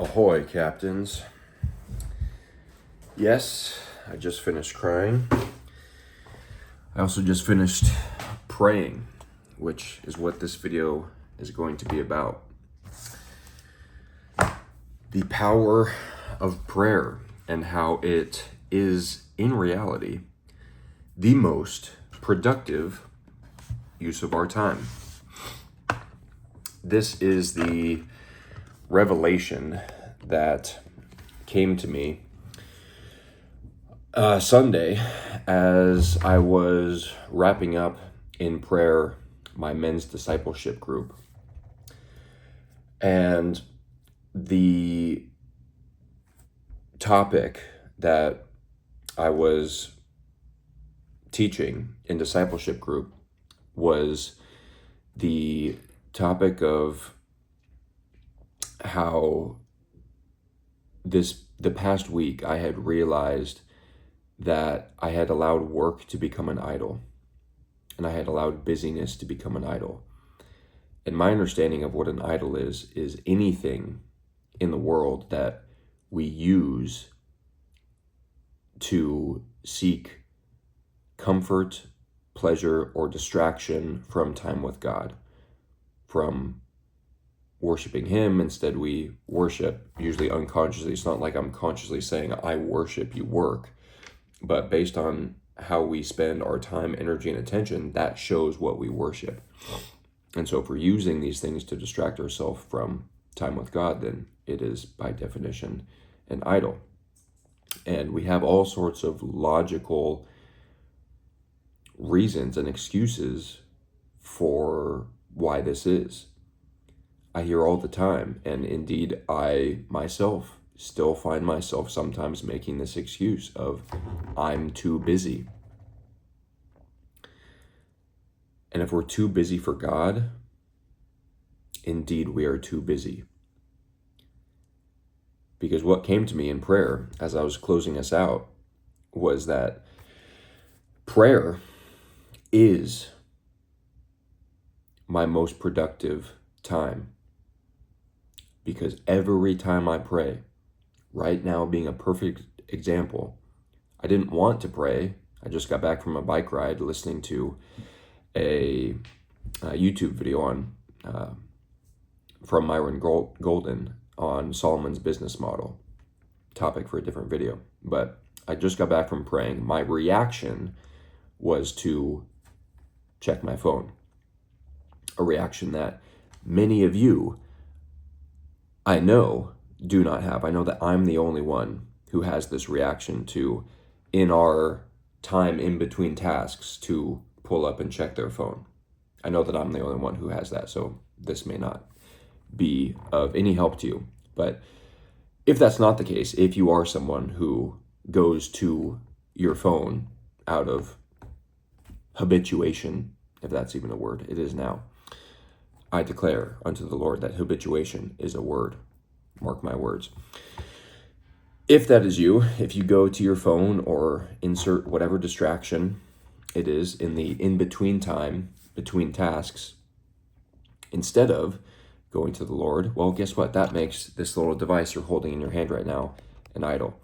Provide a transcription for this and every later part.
Ahoy, captains. Yes, I just finished crying. I also just finished praying, which is what this video is going to be about. The power of prayer and how it is, in reality, the most productive use of our time. This is the revelation that came to me Sunday as I was wrapping up in prayer my men's discipleship group. And the topic that I was teaching in discipleship group was the topic of how the past week I had realized that I had allowed work to become an idol, and I had allowed busyness to become an idol. And my understanding of what an idol is anything in the world that we use to seek comfort, pleasure, or distraction from time with God, from worshiping Him. Instead, we worship, usually unconsciously. It's not like I'm consciously saying, I worship, you work. But based on how we spend our time, energy, and attention, that shows what we worship. And so if we're using these things to distract ourselves from time with God, then it is by definition an idol. And we have all sorts of logical reasons and excuses for why this is. I hear all the time, and indeed I myself still find myself sometimes making this excuse of, I'm too busy. And if we're too busy for God, indeed we are too busy. Because what came to me in prayer as I was closing us out was that prayer is my most productive time. Because every time I pray, right now being a perfect example, I didn't want to pray. I just got back from a bike ride listening to a YouTube video on from Myron Golden on Solomon's business model. Topic for a different video. But I just got back from praying. My reaction was to check my phone. A reaction that many of you, I know, do not have. I know that I'm the only one who has this reaction to, in our time in between tasks, to pull up and check their phone. I know that I'm the only one who has that, so this may not be of any help to you. But if that's not the case, if you are someone who goes to your phone out of habituation, if that's even a word, it is now, I declare unto the Lord that habituation is a word. Mark my words. If that is you, if you go to your phone or insert whatever distraction it is in the in-between time, between tasks, instead of going to the Lord, well, guess what? That makes this little device you're holding in your hand right now an idol.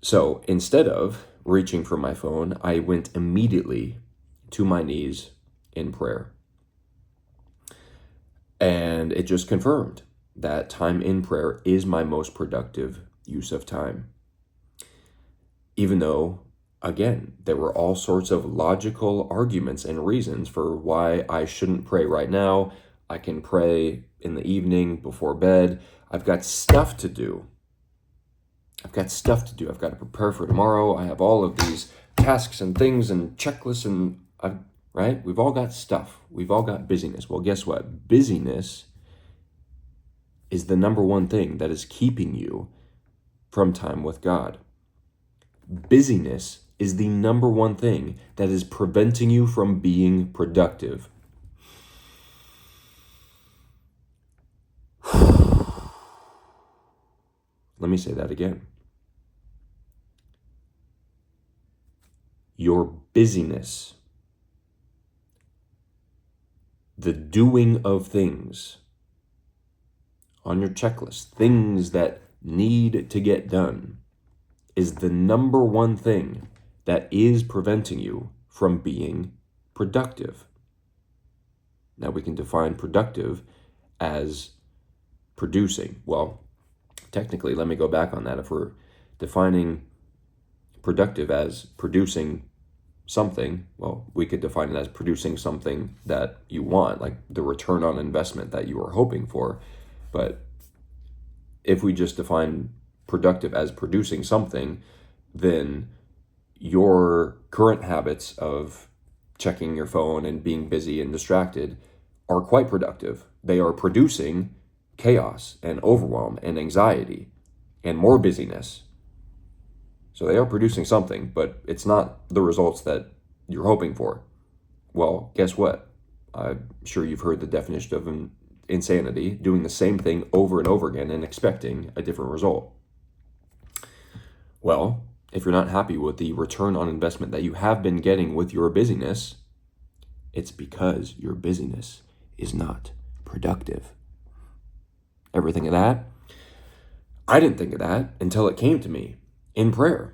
So instead of reaching for my phone, I went immediately to my knees in prayer. And it just confirmed that time in prayer is my most productive use of time. Even though, again, there were all sorts of logical arguments and reasons for why I shouldn't pray right now. I can pray in the evening before bed. I've got stuff to do. I've got to prepare for tomorrow. I have all of these tasks and things and checklists and right? We've all got stuff. We've all got busyness. Well, guess what? Busyness is the number one thing that is keeping you from time with God. Busyness is the number one thing that is preventing you from being productive. Let me say that again. Your busyness, the doing of things, on your checklist, things that need to get done, is the number one thing that is preventing you from being productive. Now we can define productive as producing. Well, technically, let me go back on that. If we're defining productive as producing something, well, we could define it as producing something that you want, like the return on investment that you are hoping for. But if we just define productive as producing something, then your current habits of checking your phone and being busy and distracted are quite productive. They are producing chaos and overwhelm and anxiety and more busyness. So they are producing something, but it's not the results that you're hoping for. Well, guess what? I'm sure you've heard the definition of insanity, doing the same thing over and over again and expecting a different result. Well, if you're not happy with the return on investment that you have been getting with your busyness, it's because your busyness is not productive. Ever think of that? I didn't think of that until it came to me in prayer.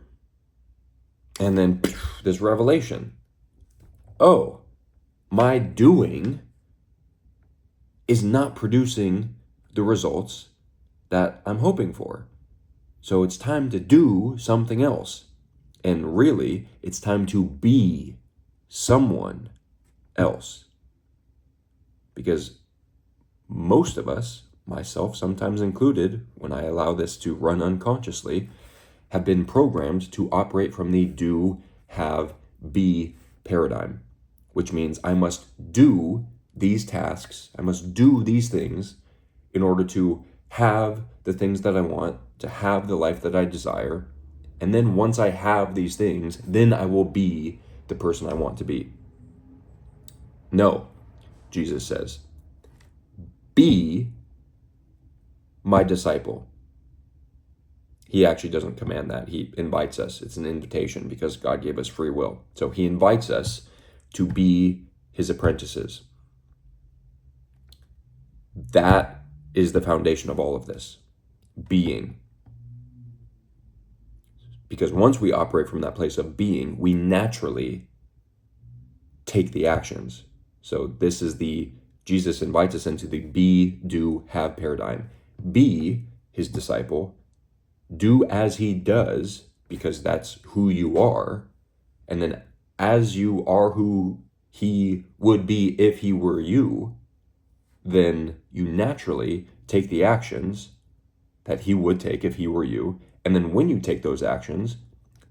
And then this revelation. Oh, my doing is not producing the results that I'm hoping for. So it's time to do something else. And really, it's time to be someone else. Because most of us, myself sometimes included, when I allow this to run unconsciously, have been programmed to operate from the do, have, be paradigm, which means I must do these tasks, I must do these things in order to have the things that I want, to have the life that I desire. And then once I have these things, then I will be the person I want to be. No, Jesus says, be my disciple. He actually doesn't command that. He invites us. It's an invitation because God gave us free will. So he invites us to be his apprentices. That is the foundation of all of this. Being. Because once we operate from that place of being, we naturally take the actions. So this is Jesus invites us into the be, do, have paradigm. Be his disciple. Do as he does, because that's who you are. And then as you are who he would be if he were you, then you naturally take the actions that he would take if he were you. And then when you take those actions,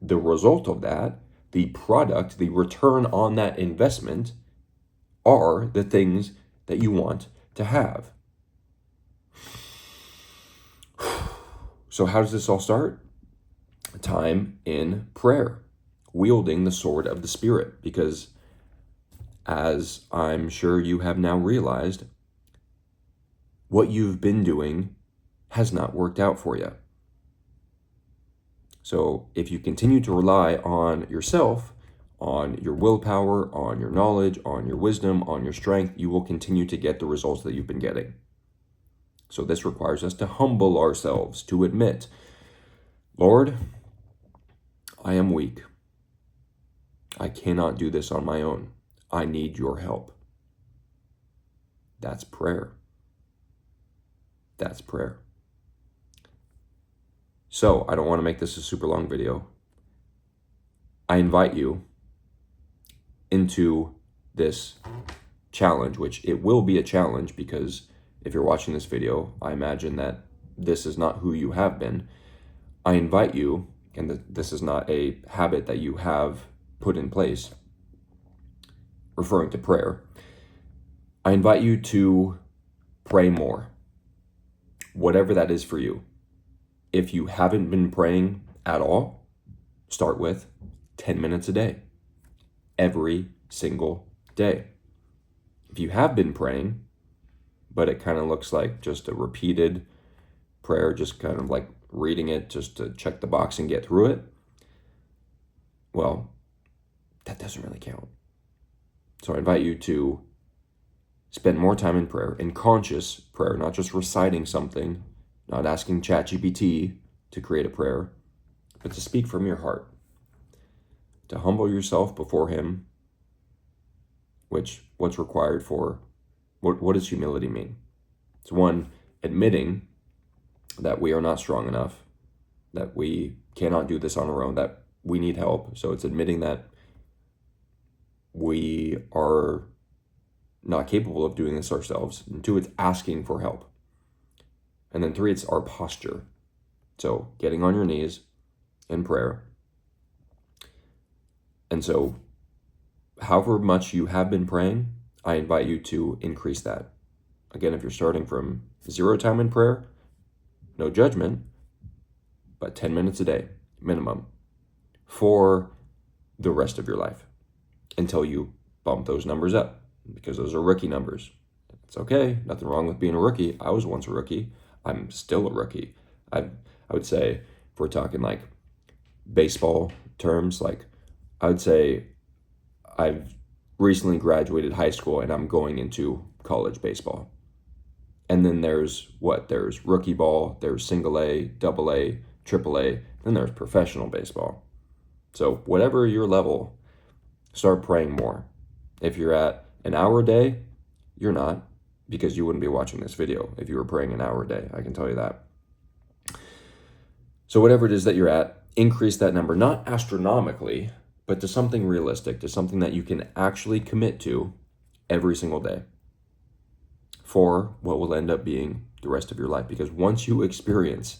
the result of that, the product, the return on that investment are the things that you want to have. So how does this all start? Time in prayer, wielding the sword of the Spirit, because as I'm sure you have now realized, what you've been doing has not worked out for you. So if you continue to rely on yourself, on your willpower, on your knowledge, on your wisdom, on your strength, you will continue to get the results that you've been getting. So this requires us to humble ourselves, to admit, Lord, I am weak. I cannot do this on my own. I need your help. That's prayer. That's prayer. So I don't want to make this a super long video. I invite you into this challenge, which it will be a challenge because if you're watching this video, I imagine that this is not who you have been. I invite you, and this is not a habit that you have put in place, referring to prayer. I invite you to pray more, whatever that is for you. If you haven't been praying at all, start with 10 minutes a day, every single day. If you have been praying, but it kind of looks like just a repeated prayer, just kind of like reading it just to check the box and get through it, well, that doesn't really count. So I invite you to spend more time in prayer, in conscious prayer, not just reciting something, not asking ChatGPT to create a prayer, but to speak from your heart, to humble yourself before Him, what's required for, what does humility mean? It's one, admitting that we are not strong enough, that we cannot do this on our own, that we need help. So it's admitting that we are not capable of doing this ourselves. And two, it's asking for help. And then three, it's our posture. So getting on your knees in prayer. And so however much you have been praying, I invite you to increase that. Again, if you're starting from 0 time in prayer, no judgment, but 10 minutes a day, minimum, for the rest of your life until you bump those numbers up, because those are rookie numbers. It's okay, nothing wrong with being a rookie. I was once a rookie. I'm still a rookie. I would say, if we're talking like baseball terms, like I would say I've recently graduated high school and I'm going into college baseball. And then there's rookie ball, there's single A, double A, triple A, then there's professional baseball. So whatever your level, start praying more. If you're at an hour a day, you're not, because you wouldn't be watching this video if you were praying an hour a day. I can tell you that. So whatever it is that you're at, increase that number, not astronomically, but to something realistic, to something that you can actually commit to every single day for what will end up being the rest of your life. Because once you experience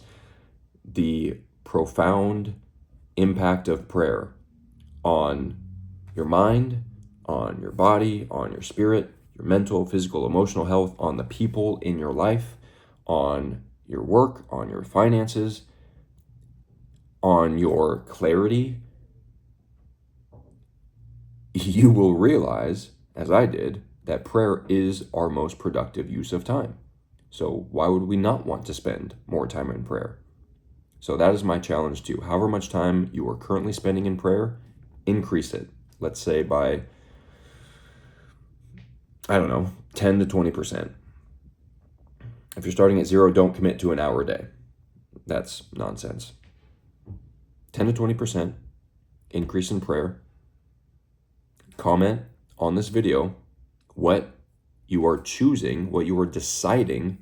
the profound impact of prayer on your mind, on your body, on your spirit, your mental, physical, emotional health, on the people in your life, on your work, on your finances, on your clarity, you will realize, as I did, that prayer is our most productive use of time. So why would we not want to spend more time in prayer? So that is my challenge too. However much time you are currently spending in prayer, increase it. Let's say by, 10 to 20%. If you're starting at 0, don't commit to an hour a day. That's nonsense. 10 to 20% increase in prayer. Comment on this video what you are choosing, what you are deciding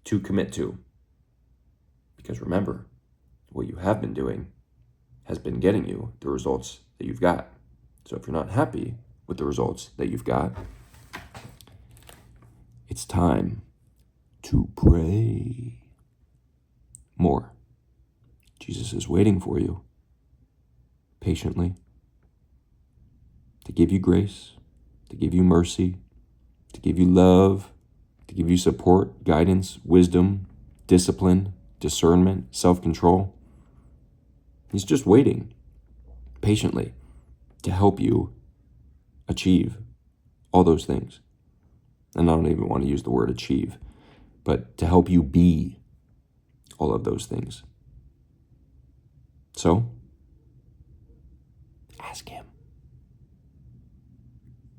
to commit to. Because remember, what you have been doing has been getting you the results that you've got. So if you're not happy with the results that you've got, it's time to pray more. Jesus is waiting for you patiently to give you grace, to give you mercy, to give you love, to give you support, guidance, wisdom, discipline, discernment, self-control. He's just waiting patiently to help you achieve all those things. And I don't even want to use the word achieve, but to help you be all of those things. So, ask Him.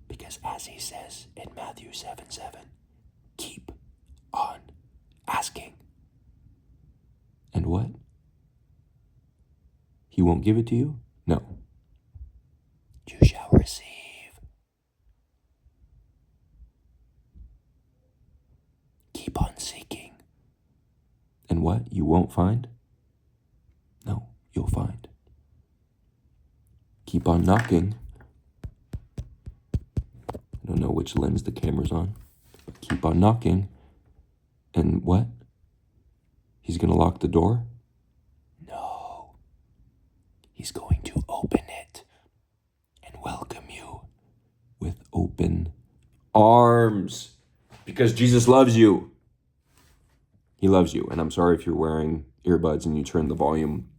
Because as He says in Matthew 7:7, keep on asking. And what? He won't give it to you? No. You shall receive. Keep on seeking. And what? You won't find? No, you'll find. Keep on knocking. I don't know which lens the camera's on, but keep on knocking. And what? He's going to lock the door? No. He's going to open it and welcome you with open arms. Because Jesus loves you. He loves you. And I'm sorry if you're wearing earbuds and you turned the volume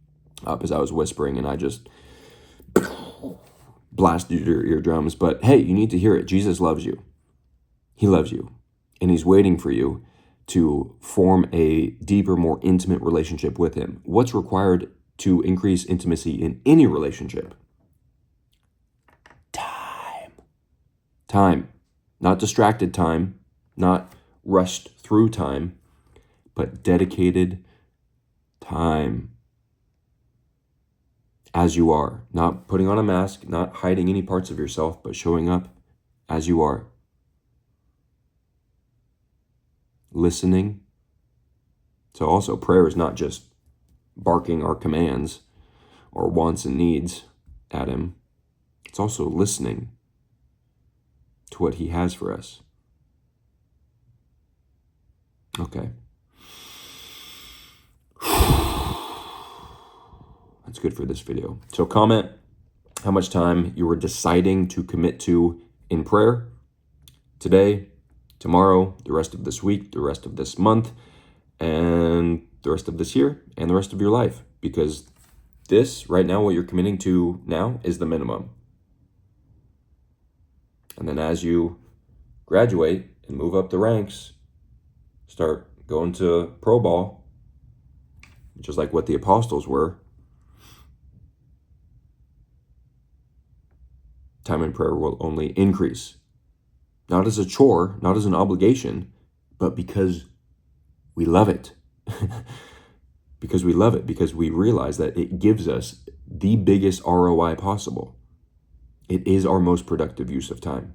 up as I was whispering and I just blasted your eardrums. But hey, you need to hear it. Jesus loves you. He loves you. And He's waiting for you to form a deeper, more intimate relationship with Him. What's required to increase intimacy in any relationship? Time. Time. Not distracted time, Not rushed through time, but dedicated time as you are. Not putting on a mask, not hiding any parts of yourself, but showing up as you are. Listening. So also, prayer is not just barking our commands or wants and needs at him. It's also listening to what he has for us. Okay. That's good for this video. So comment how much time you were deciding to commit to in prayer today, tomorrow, the rest of this week, the rest of this month, and the rest of this year, and the rest of your life. Because this, right now, what you're committing to now is the minimum. And then as you graduate and move up the ranks, start going to pro ball, just like what the apostles were, time in prayer will only increase. Not as a chore, not as an obligation, but because we love it. Because we love it, because we realize that it gives us the biggest ROI possible. It is our most productive use of time.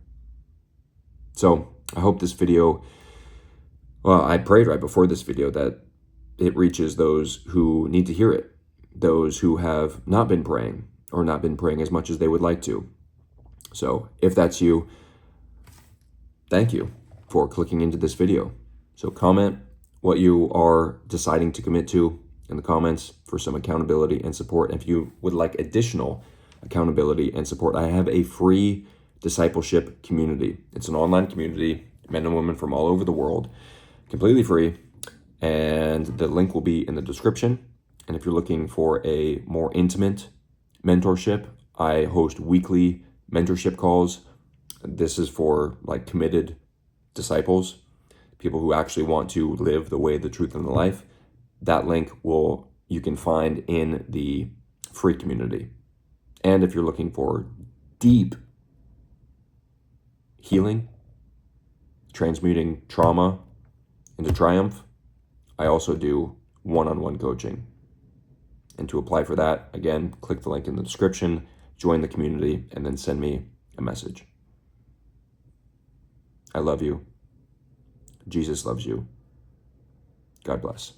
So I hope this video, well, I prayed right before this video that it reaches those who need to hear it, those who have not been praying or not been praying as much as they would like to. So if that's you, thank you for clicking into this video. So comment what you are deciding to commit to in the comments for some accountability and support. And if you would like additional accountability and support, I have a free discipleship community. It's an online community, men and women from all over the world, completely free. And the link will be in the description. And if you're looking for a more intimate mentorship, I host weekly mentorship calls. This is for like committed disciples, people who actually want to live the way, the truth, and the life. That link you can find in the free community. And if you're looking for deep healing, transmuting trauma into triumph, I also do one-on-one coaching. And to apply for that, again, click the link in the description, join the community, and then send me a message. I love you. Jesus loves you. God bless.